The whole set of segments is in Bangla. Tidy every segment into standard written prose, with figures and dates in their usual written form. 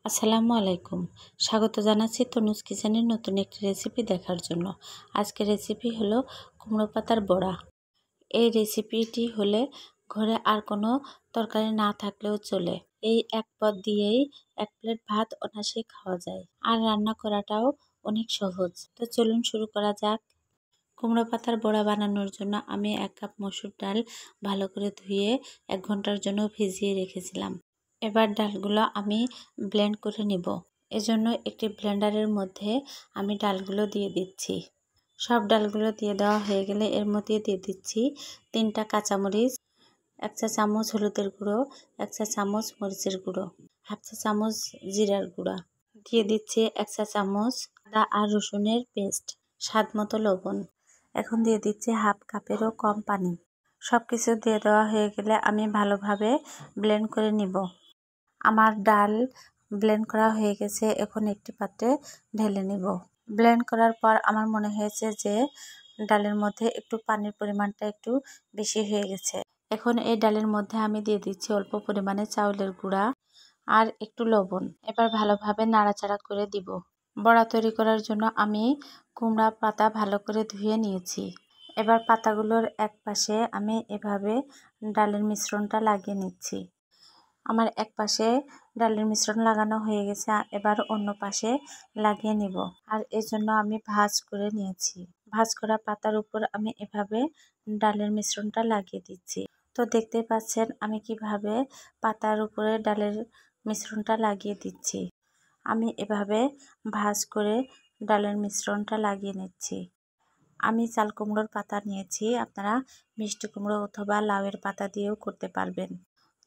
আসসালামু আলাইকুম। স্বাগত জানাচ্ছি তনুজ কিচেনের নতুন একটি রেসিপি দেখার জন্য। আজকের রেসিপি হলো কুমড়ো পাতার বড়া। এই রেসিপিটি হলে ঘরে আর কোনো তরকারি না থাকলেও চলে। এই এক পদ দিয়েই এক প্লেট ভাত অনায়াসে খাওয়া যায়। আর রান্না করাটাও অনেক সহজ। তো চলুন শুরু করা যাক। কুমড়ো পাতার বড়া বানানোর জন্য আমি 1 কাপ মসুর ডাল ভালো করে ধুয়ে 1 ঘন্টার জন্য ভিজিয়ে রেখেছিলাম। এবার ডালগুলো আমি ব্লেন্ড করে নিব। এজন্য একটি ব্লেন্ডারের মধ্যে আমি ডালগুলো দিয়ে দিচ্ছি। সব ডালগুলো দিয়ে দেওয়া হয়ে গেলে এর মধ্যে দিয়ে দিচ্ছি 3টা কাঁচামরিচ, 1 চা চামচ হলুদের গুঁড়ো, 1 চা চামচ মরিচের গুঁড়ো, 1/2 চা চামচ জিরার গুঁড়া, দিয়ে দিচ্ছি 1 চা চামচ আদা আর রসুনের পেস্ট, স্বাদ মতো লবণ। এখন দিয়ে দিচ্ছি 1/2 কাপেরও কম পানি। সব কিছু দিয়ে দেওয়া হয়ে গেলে আমি ভালোভাবে ব্লেন্ড করে নিব। আমার ডাল ব্লেন্ড করা হয়ে গেছে। এখন একটি পাত্রে ঢেলে নিব। ব্লেন্ড করার পর আমার মনে হয়েছে যে ডালের মধ্যে একটু পানির পরিমাণটা একটু বেশি হয়ে গেছে। এখন এই ডালের মধ্যে আমি দিয়ে দিচ্ছি অল্প পরিমাণে চাউলের গুঁড়া আর একটু লবণ। এবার ভালোভাবে নাড়াচাড়া করে দিব। বড়া তৈরি করার জন্য আমি কুমড়া পাতা ভালো করে ধুয়ে নিয়েছি। এবার পাতাগুলোর এক পাশে আমি এভাবে ডালের মিশ্রণটা লাগিয়ে নিচ্ছি। আমার এক পাশে ডালের মিশ্রণ লাগানো হয়ে গেছে, এবার অন্য পাশে লাগিয়ে নিব। আর এজন্য আমি ভাঁজ করে নিয়েছি। ভাঁজ করা পাতার উপর আমি এভাবে ডালের মিশ্রণটা লাগিয়ে দিচ্ছি। তো দেখতেই পাচ্ছেন আমি কিভাবে পাতার উপরে ডালের মিশ্রণটা লাগিয়ে দিচ্ছি। আমি এভাবে ভাঁজ করে ডালের মিশ্রণটা লাগিয়ে নিচ্ছি। আমি চাল কুমড়োর পাতা নিয়েছি, আপনারা মিষ্টি কুমড়ো অথবা লাউয়ের পাতা দিয়েও করতে পারবেন।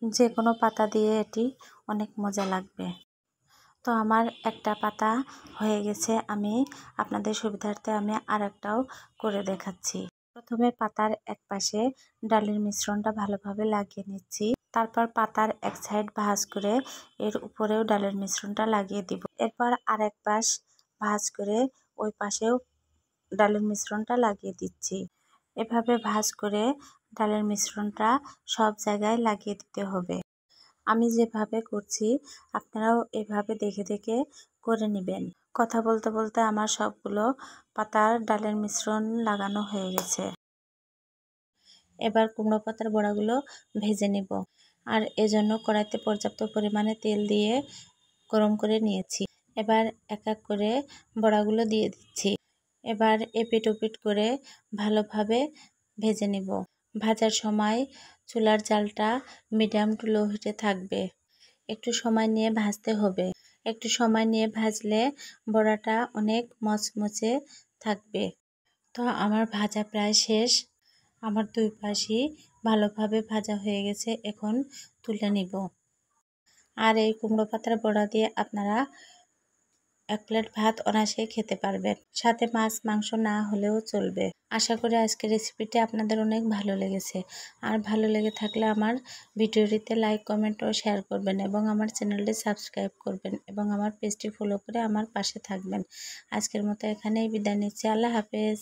যে কোনো পাতা দিয়ে এটি অনেক মজা লাগবে। তো আমার একটা পাতা হয়ে গেছে, আমি আপনাদের সুবিধার্থে আমি আরেকটাও করে দেখাচ্ছি। প্রথমে পাতার এক পাশে ডালের মিশ্রণটা ভালোভাবে লাগিয়ে নিচ্ছি। তারপর পাতার এক সাইড ভাঁজ করে এর উপরেও ডালের মিশ্রণটা লাগিয়ে দিব। এরপর আরেক পাশ ভাঁজ করে ওই পাশেও ডালের মিশ্রণটা লাগিয়ে দিচ্ছি। এভাবে ভাঁজ করে ডালের মিশ্রণটা সব জায়গায় লাগিয়ে দিতে হবে। আমি যেভাবে করছি আপনারাও এভাবে দেখে দেখে করে নেবেন। কথা বলতে বলতে আমার সবগুলো পাতার ডালের মিশ্রণ লাগানো হয়ে গেছে। এবার কুমড়ো পাতার বড়াগুলো ভেজে নিব। আর এজন্য কড়াইতে পর্যাপ্ত পরিমাণে তেল দিয়ে গরম করে নিয়েছি। এবার এক এক করে বড়াগুলো দিয়ে দিচ্ছি। এবার এপিট ওপিট করে ভালোভাবে ভেজে নিব। ভাজার সময় চুলার জালটা মিডিয়াম টু লো হিটে থাকবে। একটু সময় নিয়ে ভাজতে হবে। একটু সময় নিয়ে ভাজলে বড়াটা অনেক মচমচে থাকবে। তো আমার ভাজা প্রায় শেষ। আমার দুই পাশই ভালোভাবে ভাজা হয়ে গেছে। এখন তুলে নিব। আর এই কুমড়ো পাতার বড়া দিয়ে আপনারা 1 প্লেট ভাত অনায়াসে খেতে পারবেন। সাথে মাছ মাংস না হলেও চলবে। আশা করি আজকের রেসিপিটি আপনাদের অনেক ভালো লেগেছে। আর ভালো লেগে থাকলে আমার ভিডিওটিতে লাইক কমেন্ট ও শেয়ার করবেন এবং আমার চ্যানেলটি সাবস্ক্রাইব করবেন এবং আমার পেজটি ফলো করে আমার পাশে থাকবেন। আজকের মতো এখানেই বিদায় নিচ্ছি। আল্লাহ হাফেজ।